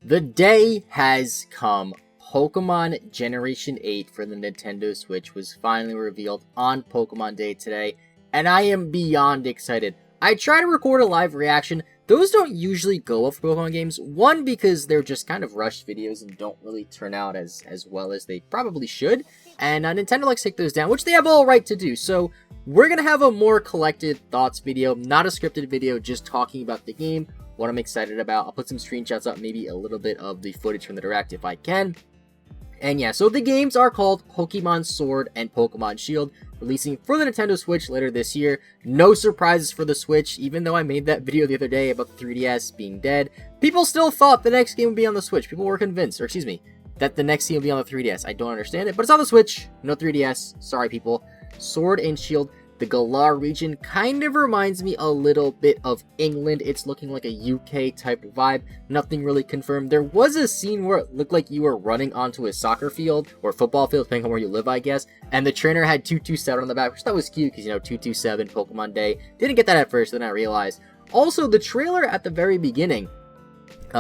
The day has come. Pokemon Generation 8 for the Nintendo Switch was finally revealed on Pokemon Day today, and I am beyond excited. I try to record a live reaction. Those don't usually go well for Pokemon games. One, because they're just kind of rushed videos and don't really turn out as well as they probably should. And Nintendo likes to take those down, which they have all right to do. So we're going to have a more collected thoughts video, not a scripted video, just talking about the game, what I'm excited about. I'll put some screenshots up, maybe a little bit of the footage from the Direct if I can. And yeah, so the games are called Pokemon Sword and Pokemon Shield, releasing for the Nintendo Switch later this year. No surprises for the Switch, even though I made that video the other day about the 3DS being dead. People still thought the next game would be on the Switch. People were convinced, or excuse me, that the next game would be on the 3DS. I don't understand it, but it's on the Switch. No 3DS. Sorry, people. Sword and Shield. The Galar region kind of reminds me a little bit of England. It's looking like a UK type vibe. Nothing really confirmed. There was a scene where it looked like you were running onto a soccer field or football field, depending on where you live, I guess. And the trainer had 227 on the back, which I thought was cute because, you know, 227 Pokemon Day. Didn't get that at first, then I realized. Also, the trailer at the very beginning,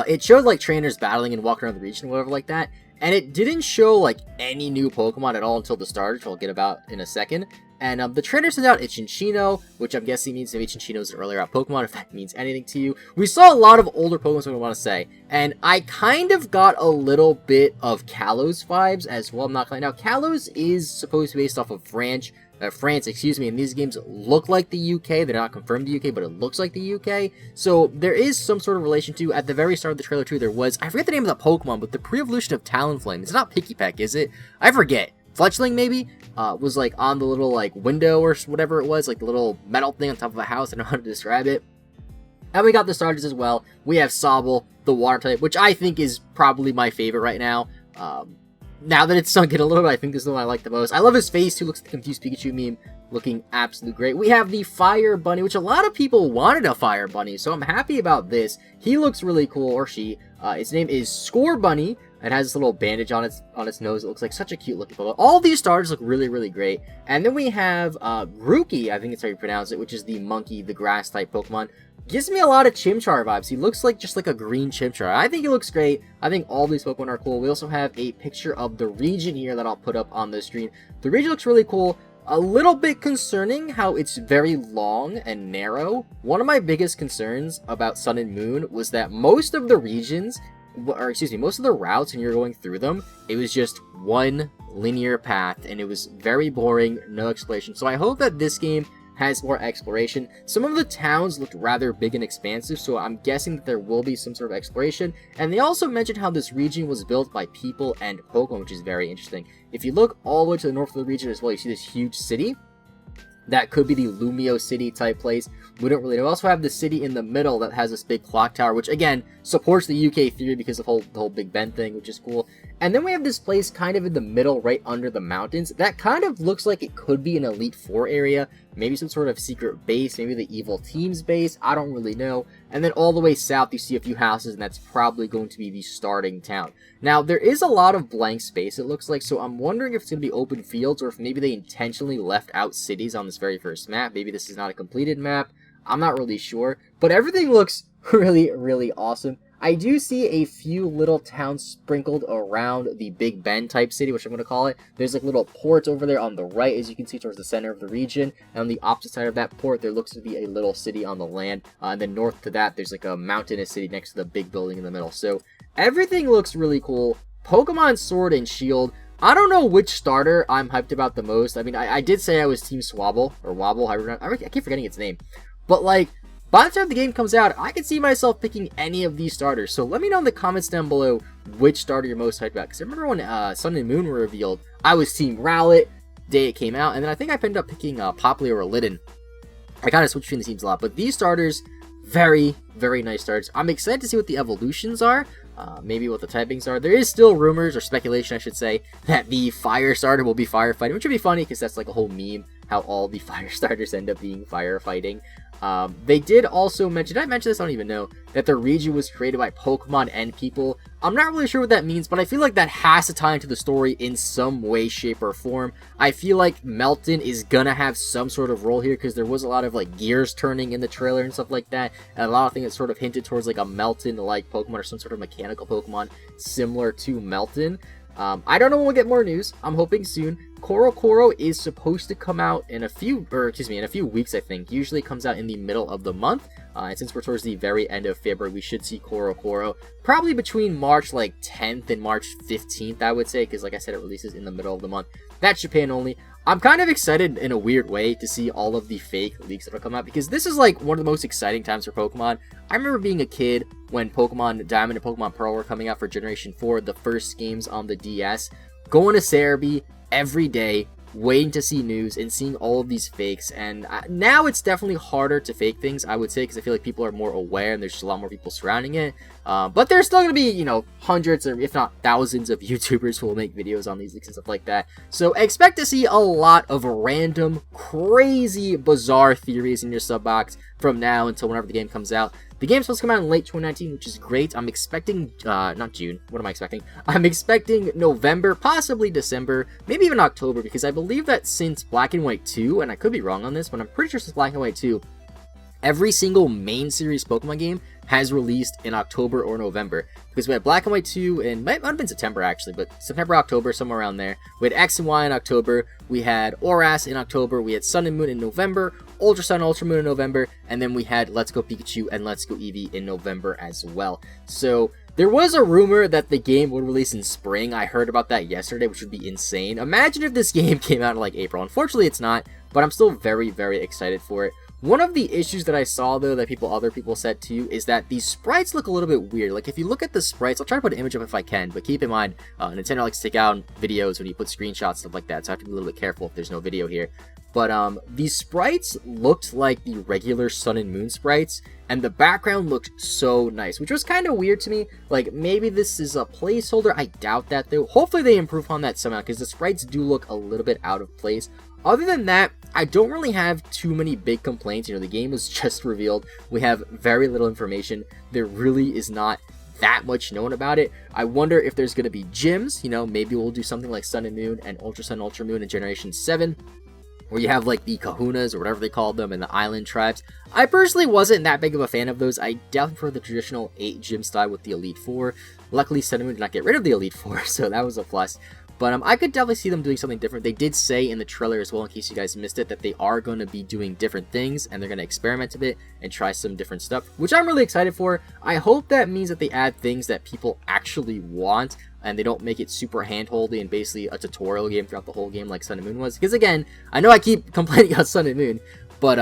it showed like trainers battling and walking around the region, whatever like that. And it didn't show like any new Pokemon at all until the start, which I'll get about in a second. And the trainer sent out Ichinchino, which I'm guessing means maybe Ichinchino's an earlier out Pokemon, if that means anything to you. We saw a lot of older Pokemon, I want to say. And I kind of got a little bit of Kalos vibes as well. I'm not going to. Now, Kalos is supposed to be based off of France, and these games look like the UK. They're not confirmed the UK, but it looks like the UK. So there is some sort of relation to, at the very start of the trailer too, there was, I forget the name of the Pokemon, but the pre-evolution of Talonflame. It's not Pikipek, is it? I forget. Fletchling, maybe, was like on the little like window or whatever it was, like the little metal thing on top of a house. I don't know how to describe it. And we got the starters as well. We have Sobble, the water type, which I think is probably my favorite right now. Now that it's sunk in a little bit, I think this is the one I like the most. I love his face, who looks like the confused Pikachu meme, looking absolutely great. We have the Fire Bunny, which a lot of people wanted a Fire Bunny, so I'm happy about this. He looks really cool, or she. Its name is Score Bunny. It has this little bandage on its nose. It looks like such a cute looking Pokemon. All these starters look really, really great. And then we have Grookey, I think it's how you pronounce it, which is the monkey, the grass type Pokemon. Gives me a lot of Chimchar vibes. He looks like just like a green Chimchar. I think he looks great. I think all these Pokemon are cool. We also have a picture of the region here that I'll put up on the screen. The region looks really cool. A little bit concerning how it's very long and narrow. One of my biggest concerns about Sun and Moon was that most of the regions, most of the routes when you're going through them, it was just one linear path and it was very boring, no exploration. So I hope that this game has more exploration. Some of the towns looked rather big and expansive, so I'm guessing that there will be some sort of exploration. And they also mentioned how this region was built by people and Pokemon, which is very interesting. If you look all the way to the north of the region as well, you see this huge city. That could be the Lumio City type place. We don't really know. We also have the city in the middle that has this big clock tower, which again supports the UK theory because of the whole Big Ben thing, which is cool. And then we have this place kind of in the middle, right under the mountains. That kind of looks like it could be an Elite Four area. Maybe some sort of secret base, maybe the Evil Team's base. I don't really know. And then all the way south, you see a few houses, and that's probably going to be the starting town. Now, there is a lot of blank space, it looks like, so I'm wondering if it's going to be open fields, or if maybe they intentionally left out cities on this very first map. Maybe this is not a completed map. I'm not really sure. But everything looks really, really awesome. I do see a few little towns sprinkled around the Big Ben type city, which I'm going to call it. There's like little ports over there on the right, as you can see, towards the center of the region. And on the opposite side of that port, there looks to be a little city on the land. And then north to that, there's like a mountainous city next to the big building in the middle. So everything looks really cool. Pokemon Sword and Shield. I don't know which starter I'm hyped about the most. I mean, I did say I was Team Swabble, or Wobble. I keep forgetting its name. But like, by the time the game comes out, I can see myself picking any of these starters. So let me know in the comments down below which starter you're most hyped about. Because I remember when Sun and Moon were revealed, I was Team Rowlet the day it came out. And then I think I ended up picking Popplio or Litten. I kind of switched between the teams a lot. But these starters, very, very nice starters. I'm excited to see what the evolutions are. Maybe what the typings are. There is still rumors, or speculation I should say, that the fire starter will be firefighting, which would be funny because that's like a whole meme. how all the fire starters end up being firefighting. They did also mention, did I mention this? I don't even know, that the region was created by Pokemon and people. I'm not really sure what that means, but I feel like that has to tie into the story in some way, shape, or form. I feel like Melton is gonna have some sort of role here, because there was a lot of like gears turning in the trailer and stuff like that, and a lot of things that sort of hinted towards like a Melton-like Pokemon or some sort of mechanical Pokemon similar to Melton. I don't know when we'll get more news. I'm hoping soon. Koro is supposed to come out in a few weeks, I think. Usually it comes out in the middle of the month. And since we're towards the very end of February, we should see Koro probably between March like 10th and March 15th, I would say, because like I said, it releases in the middle of the month. That's Japan only. I'm kind of excited in a weird way to see all of the fake leaks that'll come out, because this is like one of the most exciting times for Pokemon. I remember being a kid when Pokemon Diamond and Pokemon Pearl were coming out for Generation 4, the first games on the DS, going to Cerebi every day, waiting to see news and seeing all of these fakes. And now it's definitely harder to fake things, I would say, because I feel like people are more aware and there's just a lot more people surrounding it. But there's still going to be, you know, hundreds or if not thousands of YouTubers who will make videos on these leaks and stuff like that. So expect to see a lot of random, crazy, bizarre theories in your sub box from now until whenever the game comes out. The game's supposed to come out in late 2019, which is great. I'm expecting, not June, what am I expecting? I'm expecting November, possibly December, maybe even October, because I believe that since Black and White 2, and I could be wrong on this, but I'm pretty sure since Black and White 2, every single main series Pokemon game has released in October or November, because we had Black and White 2 in, might have been September actually, but September, October, somewhere around there. We had X and Y in October, we had Oras in October, we had Sun and Moon in November, Ultra Sun, Ultra Moon in November, and then we had Let's Go Pikachu and Let's Go Eevee in November as well. So there was a rumor that the game would release in spring. I heard about that yesterday, which would be insane. Imagine if this game came out in like April. Unfortunately, it's not, but I'm still very, very excited for it. One of the issues that I saw, though, that other people said too, is that these sprites look a little bit weird. Like, if you look at the sprites, I'll try to put an image up if I can, but keep in mind, Nintendo likes to take out videos when you put screenshots, stuff like that, so I have to be a little bit careful if there's no video here. But these sprites looked like the regular Sun and Moon sprites, and the background looked so nice, which was kind of weird to me. Like, maybe this is a placeholder. I doubt that, though. Hopefully they improve on that somehow, because the sprites do look a little bit out of place. Other than that, I don't really have too many big complaints. You know, the game was just revealed. We have very little information. There really is not that much known about it. I wonder if there's going to be gyms. You know, maybe we'll do something like Sun and Moon and Ultra Sun, Ultra Moon in Generation 7. Where you have like the Kahunas or whatever they called them and the island tribes. I personally wasn't that big of a fan of those. I definitely prefer the traditional 8 gym style with the Elite 4. Luckily, Sun and Moon did not get rid of the Elite 4, so that was a plus. But I could definitely see them doing something different. They did say in the trailer as well, in case you guys missed it, that they are going to be doing different things and they're going to experiment a bit and try some different stuff, which I'm really excited for. I hope that means that they add things that people actually want and they don't make it super handholdy and basically a tutorial game throughout the whole game like Sun and Moon was. Because again, I know I keep complaining about Sun and Moon, but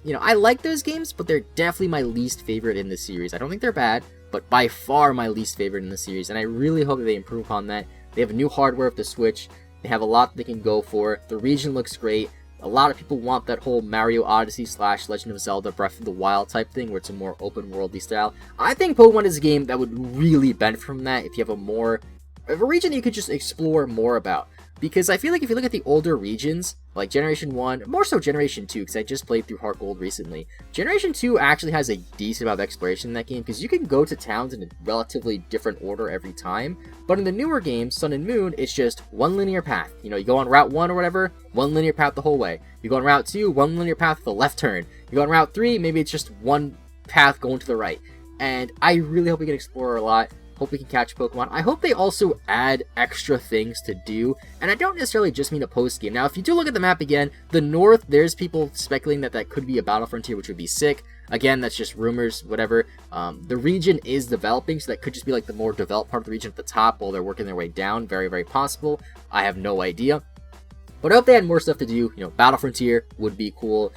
you know, I like those games, but they're definitely my least favorite in this series. I don't think they're bad, but by far my least favorite in the series, and I really hope that they improve upon that. They have new hardware with the Switch. They have a lot they can go for. The region looks great. A lot of people want that whole Mario Odyssey / Legend of Zelda Breath of the Wild type thing, where it's a more open worldly style. I think Pokemon is a game that would really benefit from that if you have a region you could just explore more about. Because I feel like if you look at the older regions, like Generation 1, more so Generation 2, because I just played through Heart Gold recently. Generation 2 actually has a decent amount of exploration in that game, because you can go to towns in a relatively different order every time. But in the newer games, Sun and Moon, it's just one linear path. You know, you go on Route 1 or whatever, one linear path the whole way. You go on Route 2, one linear path with a left turn. You go on Route 3, maybe it's just one path going to the right. And I really hope we can explore a lot. Hope we can catch Pokemon. I hope they also add extra things to do, and I don't necessarily just mean a post-game. Now, if you do look at the map again, the north, there's people speculating that that could be a Battle Frontier, which would be sick. Again, that's just rumors, whatever. The region is developing, so that could just be like the more developed part of the region at the top while they're working their way down. Very, very possible. I have no idea. But I hope they had more stuff to do. You know, Battle Frontier would be cool.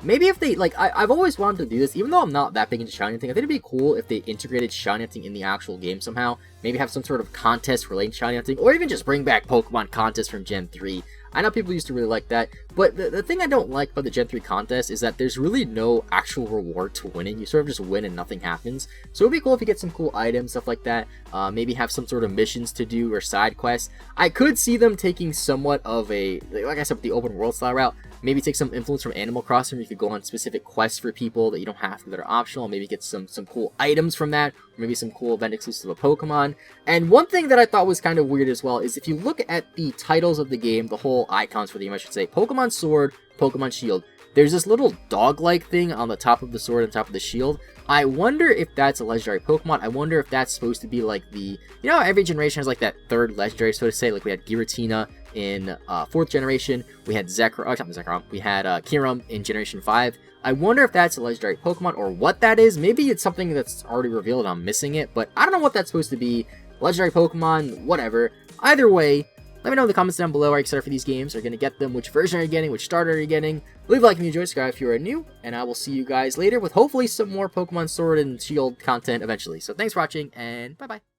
Maybe if they, like, I've always wanted to do this, even though I'm not that big into shiny hunting. I think it'd be cool if they integrated shiny hunting in the actual game somehow. Maybe have some sort of contest related to shiny hunting, or even just bring back Pokemon contests from Gen 3. I know people used to really like that, but the thing I don't like about the Gen 3 contest is that there's really no actual reward to winning. You sort of just win and nothing happens. So it'd be cool if you get some cool items, stuff like that. Maybe have some sort of missions to do or side quests. I could see them taking somewhat of a, like I said, with the open world style route. maybe take some influence from Animal Crossing, where you could go on specific quests for people that you don't have to, that are optional, maybe get some cool items from that, or maybe some cool event exclusive of Pokemon. And one thing that I thought was kind of weird as well is if you look at the titles of the game, the whole icons for the game, I should say, Pokemon Sword, Pokemon Shield, there's this little dog-like thing on the top of the sword and top of the shield. I wonder if that's a legendary Pokemon. I wonder if that's supposed to be like the, you know, every generation has like that third legendary, so to say. Like we had Giratina in 4th generation, we had Zekrom, we had Kyurem in generation 5. I wonder if that's a legendary Pokemon or what that is. Maybe it's something that's already revealed and I'm missing it, but I don't know what that's supposed to be. Legendary Pokemon, whatever. Either way, let me know in the comments down below. Are you excited for these games? Are you going to get them? Which version are you getting? Which starter are you getting? Leave a like if you enjoyed, subscribe if you are new, and I will see you guys later with hopefully some more Pokemon Sword and Shield content eventually. So thanks for watching, and bye-bye.